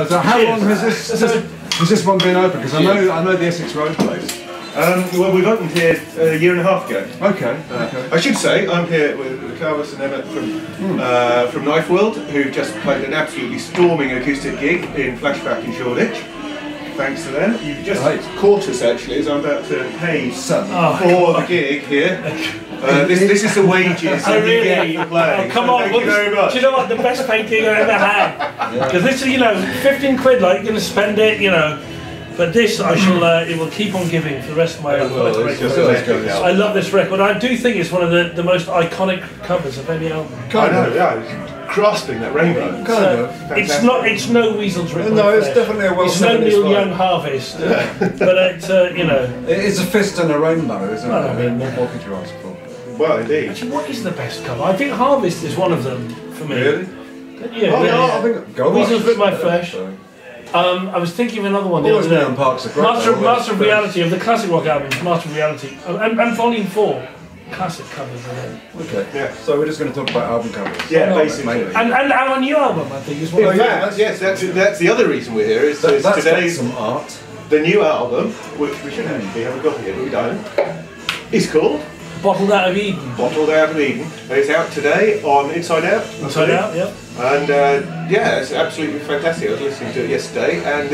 So how long has this one been open? Because I know the Essex Road place. Well, we've opened here a year and a half ago. Okay. I should say I'm here with Carlos and Emmett from Knifeworld, who've just played an absolutely storming acoustic gig in Flashback in Shoreditch. Thanks to them. You've just caught us actually as I'm about to pay for the gig here. This is the wages that you get for playing. Come so on, thank you very much. Do you know what? The best paid gig I ever had. Because this is, you know, 15 quid, like you're going to spend it, you know. But this, I shall, it will keep on giving for the rest of my life. I love this record. I do think it's one of the most iconic covers of any album. Kind of, yeah. Grasping that rainbow. It's no Weasel's Rip. No, it's definitely a It's no Neil Young Harvest. But it's, you know. It is a fist and a rainbow, isn't it? I mean, what more could you ask for? Well, indeed. Actually, what is the best cover? I think Harvest is one of them for me. Really? Yeah. I think Weasel's Rip My Flesh. I was thinking of another one the other day. Master of Reality, of the classic rock albums, Master of Reality, and Volume 4, classic covers. Okay, yeah. So we're just going to talk about album covers. Yeah, basically. And our new album, I think, is one of them. Yes, that's the other reason we're here. Is today's some art. The new album, which we should actually have a copy of, but we don't, is called Bottled Out of Eden. Bottled Out of Eden. It's out today on Inside Out. Inside Out, yeah. And yeah, it's absolutely fantastic. I was listening to it yesterday, and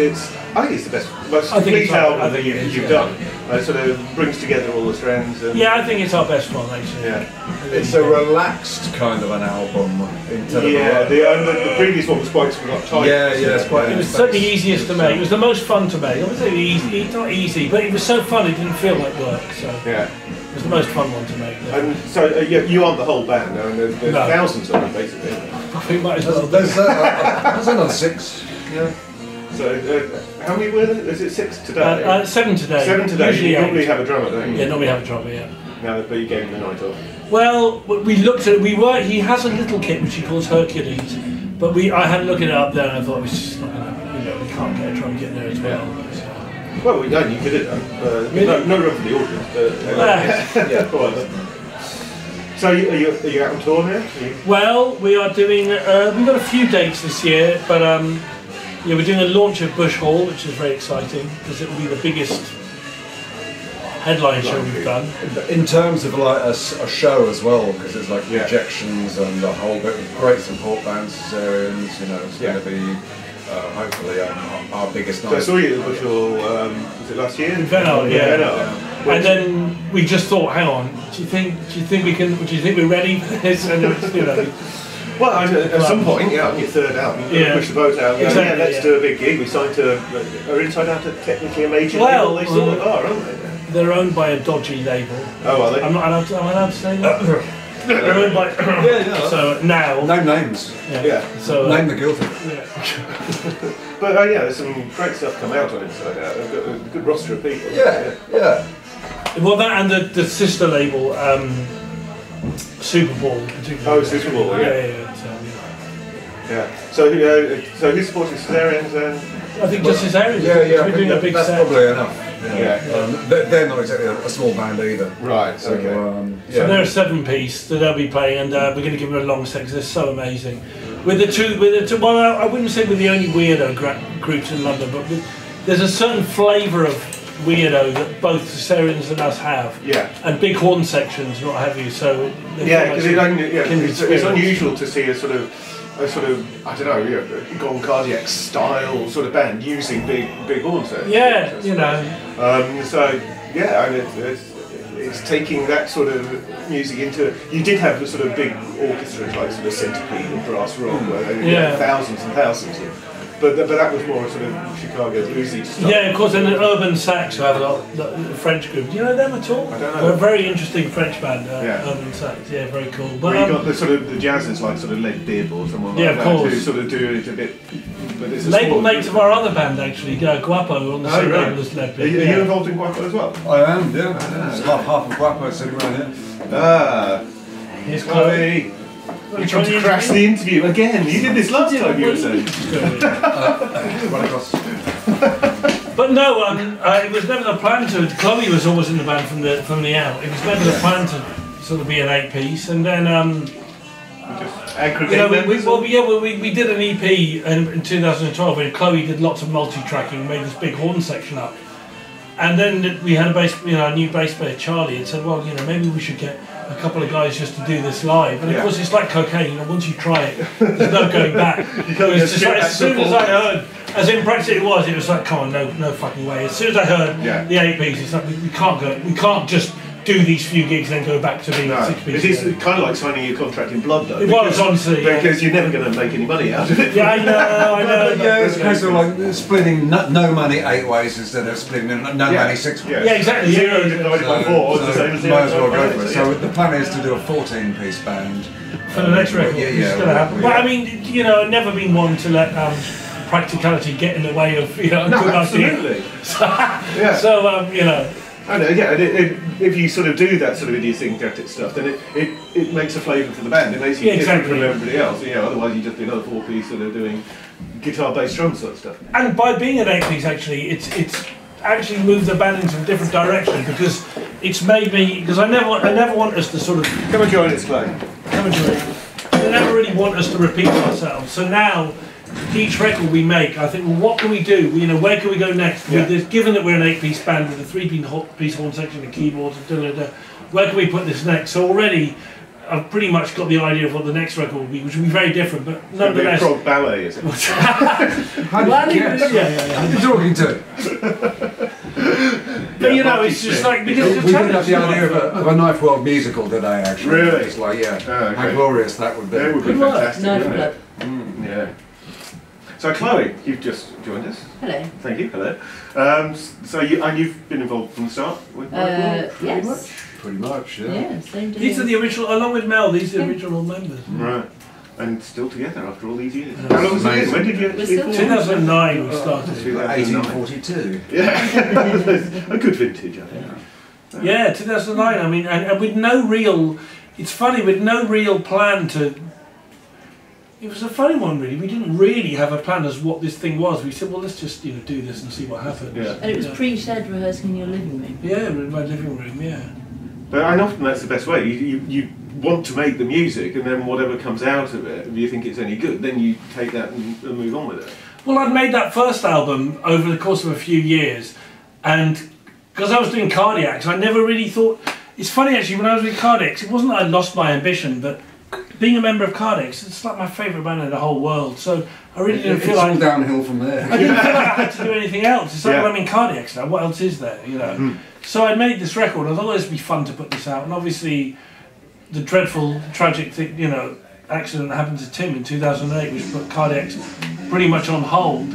I think it's the most complete album that you've done. It sort of brings together all the strands. And yeah, I think it's our best one, actually. Yeah, it's a relaxed kind of an album. The previous one was quite tight. Yeah, it's quite. It was certainly easiest to make. It was the most fun to make. Obviously, easy, not easy, but it was so fun. It didn't feel like work. So yeah. It was the most fun one to make. Yeah. And so you aren't the whole band, there's thousands of them basically. I think might as well. There's another 6. Yeah. So how many were there? Is it 6 today? 7 today. 7 today. Usually you normally have a drummer, don't you? Yeah, normally have a drummer. Yeah. No, but you gave him the night off. Well, we looked at it. He has a little kit which he calls Hercules, but I had a look at it up there and I thought it's just not gonna, we can't get a drum kit there as well. Yeah. Well, you could have done. Really? No room for the audience. Yeah. So are you out on tour now? Well, we are doing. We've got a few dates this year, but yeah, we're doing a launch at Bush Hall, which is very exciting because it will be the biggest headline show we've done. In terms of like a show as well, because it's like projections and a whole bit of great support bands, Caesareans. You know, it's going to be. Hopefully our biggest night. So I saw you at the Bush Hall, was it last year? In Venlo, yeah. And then we just thought, hang on, do you think we're ready for this? And you know. Well, at some point, on your third album, push the boat out. Exactly, let's do a big gig. We signed to are Inside Out technically a major label? They sort of are, aren't they? They're owned by a dodgy label. Oh, are they? Am I allowed to say that? They're owned by so now. No names. Yeah. So name the guilty. Yeah. But there's some great stuff come out on Inside Out. They've got a good roster of people. Yeah. Well, that and the sister label, Super Bowl, particularly. Oh, Super Bowl. Yeah. So who's supporting Caesareans then? I think just Caesareans. Yeah. We're doing a big that's set. Probably enough. They're not exactly a small band either. Right. So, so they're a 7-piece that they'll be playing, and we're going to give them a long set because they're so amazing. With the two. Well, I wouldn't say we're the only weirdo groups in London, but there's a certain flavour of weirdo that both Caesareans and us have. Yeah. And big horn sections, not have you? So because it's unusual to see a sort of I don't know, Gone Cardiac style sort of band using big horns. Yeah, you know. It's taking that sort of music into. You did have the sort of big orchestras like sort of Centipede and Brass Rock, where they had thousands and thousands of. But that was more sort of Chicago bluesy stuff. Yeah, of course, and Urban Sax, who have a French group. Do you know them at all? I don't know. They're a very interesting French band, Urban Sax. Yeah, very cool. But you got the sort of the jazzers like sort of Lead Bib or someone like that, course. who sort of do it a bit. But it's label mates of our other band actually, Guapo, on the same label as Lead Bib. Are you involved in Guapo as well? I am, yeah. It's half of Guapo sitting around here. Here's Chloe. You tried to crash the interview again. You did this last time, you were saying. But no, it was never the plan to. Chloe was always in the band from the out. It was never the plan to sort of be an 8-piece, and then we did an EP in 2012 when Chloe did lots of multi-tracking, made this big horn section up. And then we had a new bass player, Charlie, and said, well, maybe we should get a couple of guys just to do this live. And of course, it's like cocaine. Once you try it, there's no going back. As soon as I heard, as in practice it was like, come on, no fucking way. As soon as I heard the 8 piece, it's like we can't just do these few gigs and then go back to being 6 pieces. It is kind of like signing your contract in blood, though. It was, honestly. Because you're never going to make any money out of it. Yeah, I know. Yeah, it's a case of like splitting no money 8 ways instead of splitting no money 6 ways. Yeah, exactly. 0 divided by 4 is the same as 0. Might as well go for it. So the plan is to do a 14-piece band. For the next record. Yeah. But I mean, I've never been one to let practicality get in the way of, a good absolutely. idea. So, I know, yeah, and if you sort of do that sort of idiosyncratic stuff, then it makes a flavour for the band. It makes you different from everybody else. Otherwise you just do another 4-piece sort of doing guitar, bass, drum sort of stuff. And by being an 8-piece, actually, it's actually moved the band into a different direction, because it's made me, because I never want us to sort of come and join us, Clay. Come and join us. I never really want us to repeat ourselves. So now, each record we make, I think, well, what can we do? Where can we go next? Yeah. Given that we're an 8-piece band with a 3-piece horn section and keyboards and where can we put this next? So already, I've pretty much got the idea of what the next record will be, which will be very different, but nonetheless. It's going to be a prog ballet, is it? How did you guess? Yeah. Who are you talking to? But it's just like, because we did have the idea of a Knifeworld musical today, actually. Really? It's like, how glorious that would be. That would be fantastic, wouldn't it? Knifeworld. Yeah. So Chloe, you've just joined us. Hello. Thank you. Hello. So you've been involved from the start with Knifeworld? Yes. Pretty much, yeah. Yeah, same to these me. are the original, along with Mel, these are the original members. Right. And still together after all these years. That's How long has it been? When did you We're still form? 2009 we started. 1842. Yeah. A good vintage, I think. Yeah, 2009. I mean, and with no real. It's funny, with no real plan to. It was a funny one, really. We didn't really have a plan as what this thing was. We said, well, let's just do this and see what happens. Yeah. And it was pre-shed rehearsing in your living room. Yeah, in my living room. Yeah. But often that's the best way. You want to make the music, and then whatever comes out of it, if you think it's any good, then you take that and move on with it. Well, I'd made that first album over the course of a few years, and because I was doing Cardiacs, I never really thought. It's funny actually, when I was with Cardiacs, it wasn't that I lost my ambition, but being a member of Cardiacs, it's like my favourite band in the whole world. So I really didn't feel like it's all downhill from there. I didn't feel like I had to do anything else. It's like, well, I'm in Cardiacs now. What else is there? So I made this record. I thought it'd be fun to put this out, and obviously, the dreadful, tragic thing, accident that happened to Tim in 2008, which put Cardiacs pretty much on hold.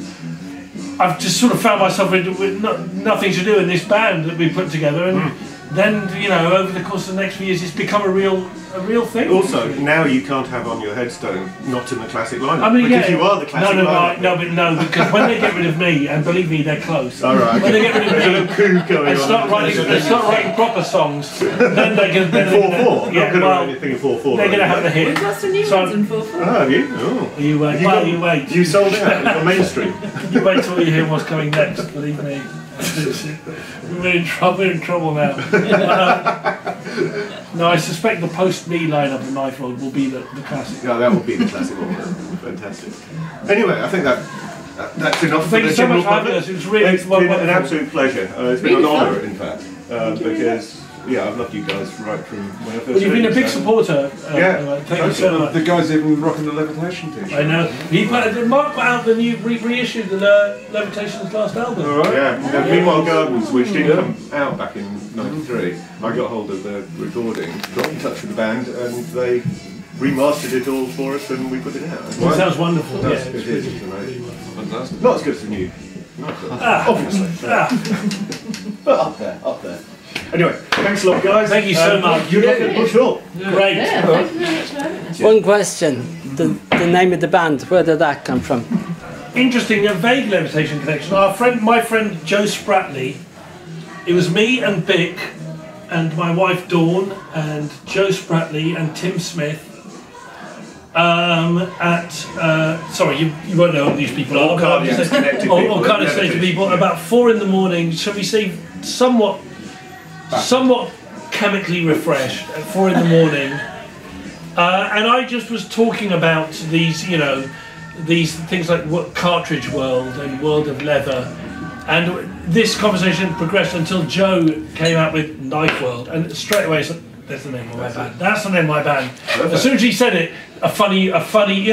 I've just sort of found myself with nothing to do in this band that we put together, and then over the course of the next few years, it's become a real thing. Also, now you can't have on your headstone "not in the classic lineup." I mean, because you are the classic lineup. Because when they get rid of me, and believe me, they're close. All right. When they get rid of There's a me, little coup going and on. start writing proper songs, then they can. 4/4. Yeah, Not going to well, write anything in 4/4. they're going to have the hit. We've got some new So- ones in 4/4. Oh, have you? Oh. You wait. You wait. You sold out. You're mainstream. You wait till you hear what's coming next. Believe me. We're in trouble now. No, I suspect the post-me lineup of Knifeworld will be the classic. Yeah, that would be the classic one. Fantastic. Anyway, I think that's enough for Thank the you so general much for having public. us. It was really It's been wonderful. an absolute pleasure. It's been Really an fun. honour, in fact, because I've loved you guys right from when I first. Well, you've been a met big you, so- supporter. Yeah. Thank you so much. The guys even rocking the levitation t-shirt. I know. Mark put out the new reissued the Levitation's last album. All right. Yeah. Now, Meanwhile Gardens, which didn't come out back in '93, I got hold of the recording, got in touch with the band, and they remastered it all for us, and we put it out. It sounds wonderful. It does. Yeah, It is. It's amazing. Fantastic. Not as good as the new. Obviously. But up there. Anyway, thanks a lot, guys. Thank you so much. You're not going to push all. Great. Yeah, thank you very much for having us. One question, the name of the band, where did that come from? Interesting, a vague Levitation connection. My friend Joe Spratley, it was me and Bick and my wife Dawn and Joe Spratley and Tim Smith sorry, you won't know who these people are. All cardiac connected people. All cardiac connected people. About 4 in the morning, shall we say, somewhat chemically refreshed at 4 in the morning. And I just was talking about these, you know, these things like Cartridge World and World of Leather, and this conversation progressed until Joe came out with Knifeworld, and straight away it's like, that's the name of my band. That's the name of my band. As soon as he said it, a funny, you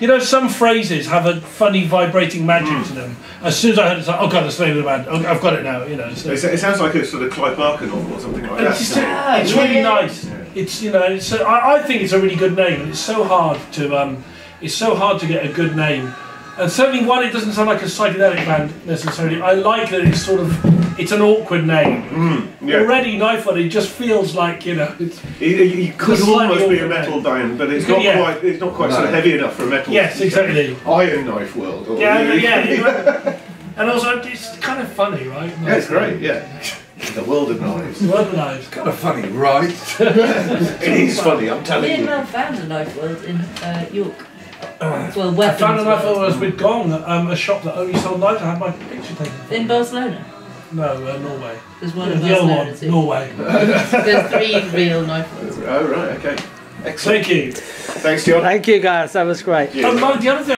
know, some phrases have a funny vibrating magic to them. As soon as I heard it, it's like, oh god, that's the name of the band. Oh, I've got it now. You know. So. It sounds like a sort of Clive Barker novel or something like that. It's really nice. Yeah. It's, you know, it's. I think it's a really good name, and it's so hard to get a good name. And certainly one, it doesn't sound like a psychedelic band necessarily. I like that it's sort of, it's an awkward name. Already Knifeworld, it just feels like, you know, it's... You could almost be a metal band, but it's not quite sort of heavy enough for a metal. Yes, exactly. Iron Knifeworld. Yeah. And also, it's kind of funny, right? Yeah, it's great, yeah. The world of knives. The world of knives. Kind of funny, right? It is funny, I'm telling you. Me and Mel found a Knifeworld in York. Well, I found a knife when I was with Gong, a shop that only sold knives. I had my picture taken. In Barcelona? No, Norway. There's one in the other Barcelona one, too. Norway. There's 3 real Knifeworlds. Oh, right, okay. Thank Excellent. you. Thanks, John. Thank you guys, that was great. The other thing